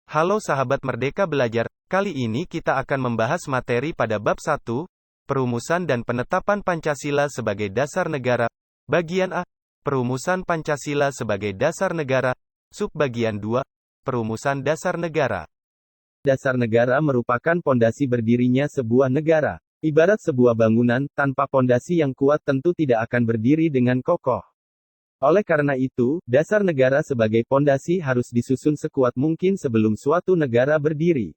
Halo sahabat Merdeka Belajar, kali ini kita akan membahas materi pada bab 1, Perumusan dan Penetapan Pancasila sebagai Dasar Negara. Bagian A, Perumusan Pancasila sebagai Dasar Negara. Subbagian 2, Perumusan Dasar Negara. Dasar negara merupakan pondasi berdirinya sebuah negara. Ibarat sebuah bangunan, tanpa pondasi yang kuat tentu tidak akan berdiri dengan kokoh. Oleh karena itu, dasar negara sebagai pondasi harus disusun sekuat mungkin sebelum suatu negara berdiri.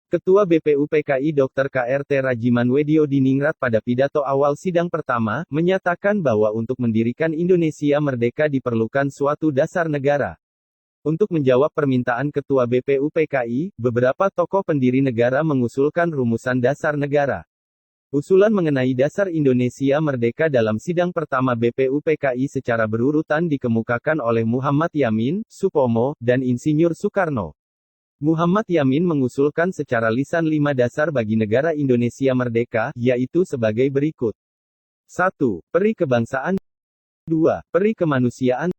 Ketua BPUPKI Dr. KRT Rajimanwedio Diningrat pada pidato awal sidang pertama, menyatakan bahwa untuk mendirikan Indonesia merdeka diperlukan suatu dasar negara. Untuk menjawab permintaan Ketua BPUPKI, beberapa tokoh pendiri negara mengusulkan rumusan dasar negara. Usulan mengenai dasar Indonesia merdeka dalam sidang pertama BPUPKI secara berurutan dikemukakan oleh Muhammad Yamin, Supomo, dan Insinyur Soekarno. Muhammad Yamin mengusulkan secara lisan 5 dasar bagi negara Indonesia merdeka, yaitu sebagai berikut. 1. Peri kebangsaan. 2. Peri kemanusiaan.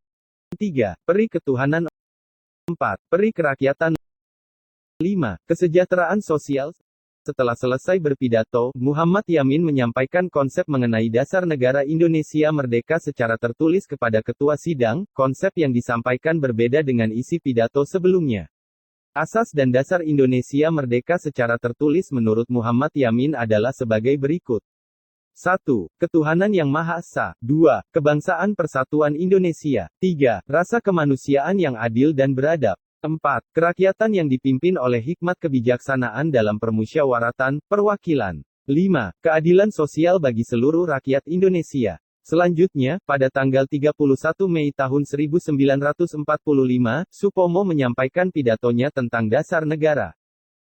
3. Peri ketuhanan. 4. Peri kerakyatan. 5. Kesejahteraan sosial. Setelah selesai berpidato, Muhammad Yamin menyampaikan konsep mengenai dasar negara Indonesia merdeka secara tertulis kepada ketua sidang. Konsep yang disampaikan berbeda dengan isi pidato sebelumnya. Asas dan dasar Indonesia merdeka secara tertulis menurut Muhammad Yamin adalah sebagai berikut. 1. Ketuhanan yang Maha Esa. 2. Kebangsaan Persatuan Indonesia. 3. Rasa kemanusiaan yang adil dan beradab. 4. Kerakyatan yang dipimpin oleh hikmat kebijaksanaan dalam permusyawaratan, perwakilan. 5. Keadilan sosial bagi seluruh rakyat Indonesia. Selanjutnya, pada tanggal 31 Mei tahun 1945, Supomo menyampaikan pidatonya tentang dasar negara.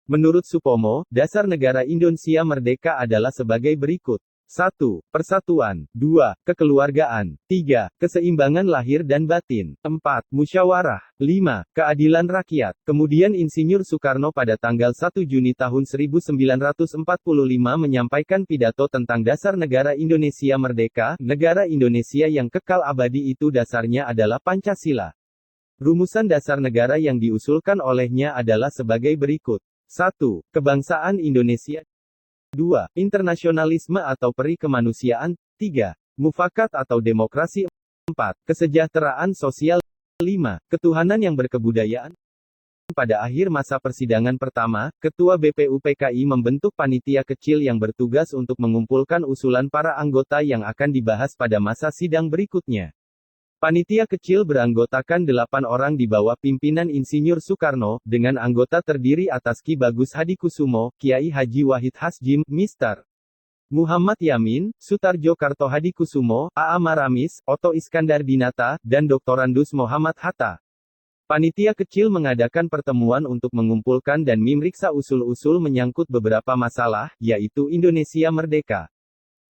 Menurut Supomo, dasar negara Indonesia merdeka adalah sebagai berikut. 1. Persatuan. 2. Kekeluargaan. 3. Keseimbangan lahir dan batin. 4. Musyawarah. 5. Keadilan rakyat. Kemudian Insinyur Soekarno pada tanggal 1 Juni tahun 1945 menyampaikan pidato tentang dasar negara Indonesia merdeka. Negara Indonesia yang kekal abadi itu dasarnya adalah Pancasila. Rumusan dasar negara yang diusulkan olehnya adalah sebagai berikut. 1. Kebangsaan Indonesia. 2. Internasionalisme atau peri kemanusiaan. 3. Mufakat atau demokrasi. 4. Kesejahteraan sosial. 5. Ketuhanan yang berkebudayaan. Pada akhir masa persidangan pertama, Ketua BPUPKI membentuk panitia kecil yang bertugas untuk mengumpulkan usulan para anggota yang akan dibahas pada masa sidang berikutnya. Panitia kecil beranggotakan 8 orang di bawah pimpinan Insinyur Soekarno, dengan anggota terdiri atas Ki Bagus Hadikusumo, Kiai Haji Wahid Hasjim, Mr. Muhammad Yamin, Sutarjo Kartohadikusumo, A.A. Maramis, Oto Iskandar Dinata, dan Doktorandus Muhammad Hatta. Panitia kecil mengadakan pertemuan untuk mengumpulkan dan memeriksa usul-usul menyangkut beberapa masalah, yaitu Indonesia merdeka.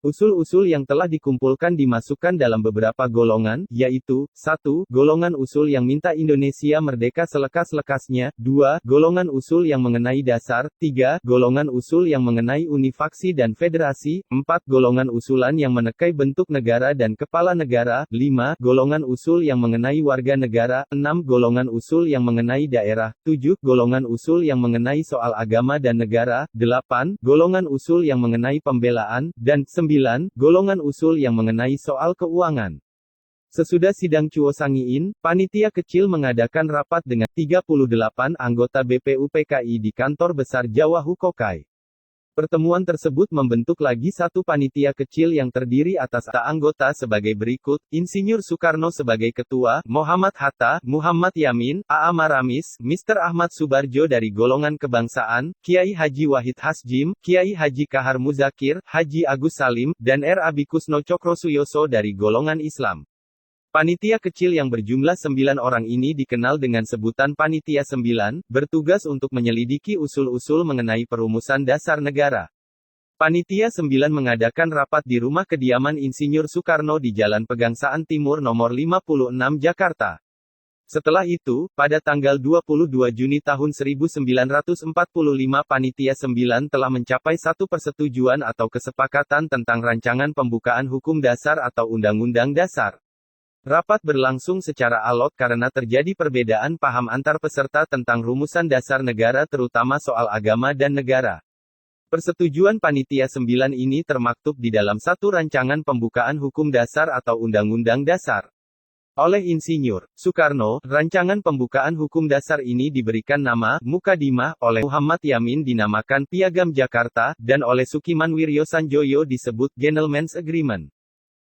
Usul-usul yang telah dikumpulkan dimasukkan dalam beberapa golongan, yaitu, 1. Golongan usul yang minta Indonesia merdeka selekas-lekasnya. 2. Golongan usul yang mengenai dasar. 3. Golongan usul yang mengenai unifaksi dan federasi. 4. Golongan usulan yang menekai bentuk negara dan kepala negara. 5. Golongan usul yang mengenai warga negara. 6. Golongan usul yang mengenai daerah. 7. Golongan usul yang mengenai soal agama dan negara. 8. Golongan usul yang mengenai pembelaan. Dan 9. Golongan usul yang mengenai soal keuangan. Sesudah sidang Cuo Sangiin, panitia kecil mengadakan rapat dengan 38 anggota BPUPKI di Kantor Besar Jawa Hukokai. Pertemuan tersebut membentuk lagi satu panitia kecil yang terdiri atas anggota sebagai berikut: Insinyur Soekarno sebagai ketua, Muhammad Hatta, Muhammad Yamin, A.A. Maramis, Mr. Ahmad Subarjo dari golongan kebangsaan, Kiai Haji Wahid Hasjim, Kiai Haji Kahar Muzakir, Haji Agus Salim, dan R. Abikusno Cokrosuyoso dari golongan Islam. Panitia kecil yang berjumlah 9 orang ini dikenal dengan sebutan Panitia 9, bertugas untuk menyelidiki usul-usul mengenai perumusan dasar negara. Panitia 9 mengadakan rapat di rumah kediaman Insinyur Soekarno di Jalan Pegangsaan Timur nomor 56 Jakarta. Setelah itu, pada tanggal 22 Juni tahun 1945 Panitia 9 telah mencapai satu persetujuan atau kesepakatan tentang rancangan pembukaan hukum dasar atau Undang-Undang Dasar. Rapat berlangsung secara alot karena terjadi perbedaan paham antar peserta tentang rumusan dasar negara terutama soal agama dan negara. Persetujuan Panitia 9 ini termaktub di dalam satu rancangan pembukaan hukum dasar atau Undang-Undang Dasar. Oleh Insinyur Soekarno, rancangan pembukaan hukum dasar ini diberikan nama Mukadimah, oleh Muhammad Yamin dinamakan Piagam Jakarta, dan oleh Sukiman Wiryo Sanjoyo disebut Gentleman's Agreement.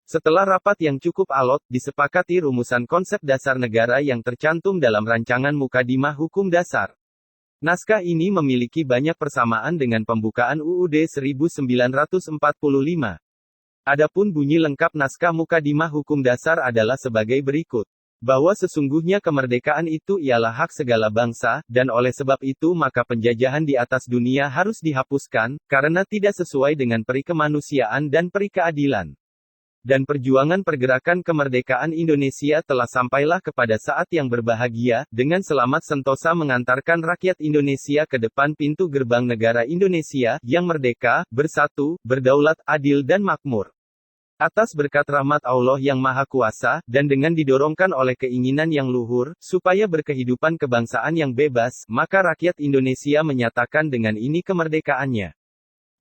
Setelah rapat yang cukup alot, disepakati rumusan konsep dasar negara yang tercantum dalam rancangan Mukadimah Hukum Dasar. Naskah ini memiliki banyak persamaan dengan pembukaan UUD 1945. Adapun bunyi lengkap naskah Mukadimah Hukum Dasar adalah sebagai berikut. Bahwa sesungguhnya kemerdekaan itu ialah hak segala bangsa, dan oleh sebab itu maka penjajahan di atas dunia harus dihapuskan, karena tidak sesuai dengan peri kemanusiaan dan peri keadilan. Dan perjuangan pergerakan kemerdekaan Indonesia telah sampailah kepada saat yang berbahagia, dengan selamat sentosa mengantarkan rakyat Indonesia ke depan pintu gerbang negara Indonesia, yang merdeka, bersatu, berdaulat, adil dan makmur. Atas berkat rahmat Allah yang Maha Kuasa, dan dengan didorongkan oleh keinginan yang luhur, supaya berkehidupan kebangsaan yang bebas, maka rakyat Indonesia menyatakan dengan ini kemerdekaannya.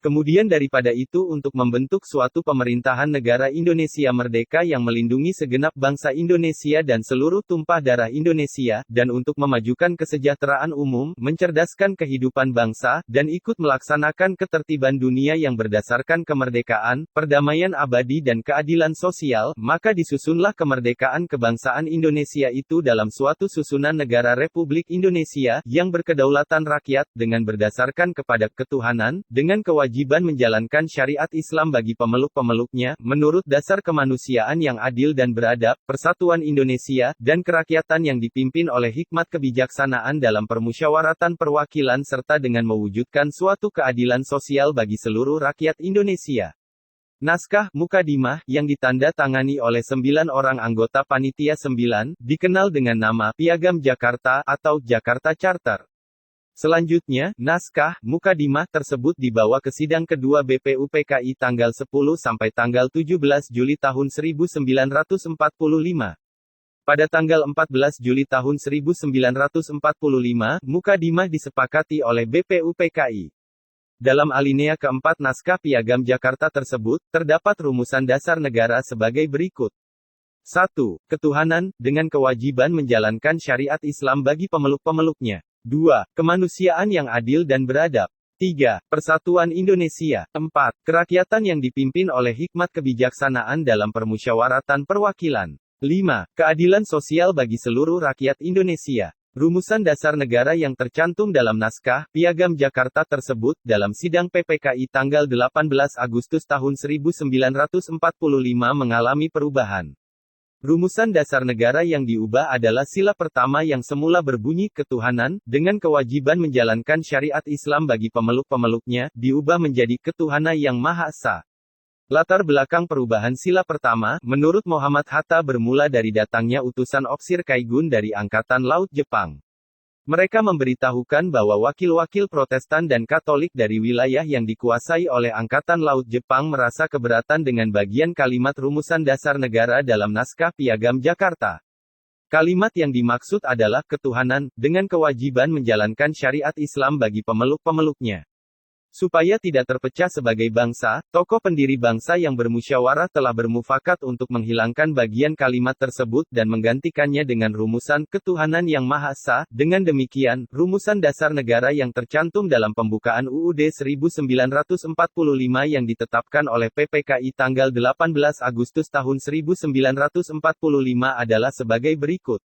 Kemudian daripada itu untuk membentuk suatu pemerintahan negara Indonesia merdeka yang melindungi segenap bangsa Indonesia dan seluruh tumpah darah Indonesia, dan untuk memajukan kesejahteraan umum, mencerdaskan kehidupan bangsa, dan ikut melaksanakan ketertiban dunia yang berdasarkan kemerdekaan, perdamaian abadi dan keadilan sosial, maka disusunlah kemerdekaan kebangsaan Indonesia itu dalam suatu susunan negara Republik Indonesia, yang berkedaulatan rakyat, dengan berdasarkan kepada ketuhanan, dengan kewajiban menjalankan syariat Islam bagi pemeluk-pemeluknya, menurut dasar kemanusiaan yang adil dan beradab, persatuan Indonesia, dan kerakyatan yang dipimpin oleh hikmat kebijaksanaan dalam permusyawaratan perwakilan serta dengan mewujudkan suatu keadilan sosial bagi seluruh rakyat Indonesia. Naskah Mukadimah, yang ditanda tangani oleh 9 orang anggota Panitia 9, dikenal dengan nama Piagam Jakarta, atau Jakarta Charter. Selanjutnya, naskah Mukadimah tersebut dibawa ke sidang kedua BPUPKI tanggal 10 sampai tanggal 17 Juli tahun 1945. Pada tanggal 14 Juli tahun 1945, Mukadimah disepakati oleh BPUPKI. Dalam alinea keempat naskah Piagam Jakarta tersebut, terdapat rumusan dasar negara sebagai berikut. 1. Ketuhanan, dengan kewajiban menjalankan syariat Islam bagi pemeluk-pemeluknya. 2. Kemanusiaan yang adil dan beradab. 3. Persatuan Indonesia. 4. Kerakyatan yang dipimpin oleh hikmat kebijaksanaan dalam permusyawaratan perwakilan. 5. Keadilan sosial bagi seluruh rakyat Indonesia. Rumusan dasar negara yang tercantum dalam naskah Piagam Jakarta tersebut, dalam sidang PPKI tanggal 18 Agustus tahun 1945 mengalami perubahan. Rumusan dasar negara yang diubah adalah sila pertama yang semula berbunyi ketuhanan, dengan kewajiban menjalankan syariat Islam bagi pemeluk-pemeluknya, diubah menjadi ketuhanan yang Maha Esa. Latar belakang perubahan sila pertama, menurut Muhammad Hatta bermula dari datangnya utusan Oksir Kaigun dari Angkatan Laut Jepang. Mereka memberitahukan bahwa wakil-wakil Protestan dan Katolik dari wilayah yang dikuasai oleh Angkatan Laut Jepang merasa keberatan dengan bagian kalimat rumusan dasar negara dalam naskah Piagam Jakarta. Kalimat yang dimaksud adalah ketuhanan, dengan kewajiban menjalankan syariat Islam bagi pemeluk-pemeluknya. Supaya tidak terpecah sebagai bangsa, tokoh pendiri bangsa yang bermusyawarah telah bermufakat untuk menghilangkan bagian kalimat tersebut dan menggantikannya dengan rumusan ketuhanan yang Maha Esa. Dengan demikian, rumusan dasar negara yang tercantum dalam pembukaan UUD 1945 yang ditetapkan oleh PPKI tanggal 18 Agustus tahun 1945 adalah sebagai berikut.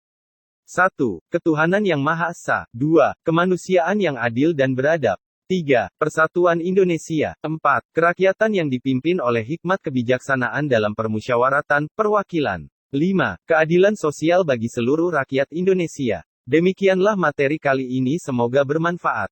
1. Ketuhanan yang Maha Esa. 2. Kemanusiaan yang adil dan beradab. 3. Persatuan Indonesia. 4. Kerakyatan yang dipimpin oleh hikmat kebijaksanaan dalam permusyawaratan perwakilan. 5. Keadilan sosial bagi seluruh rakyat Indonesia. Demikianlah materi kali ini, semoga bermanfaat.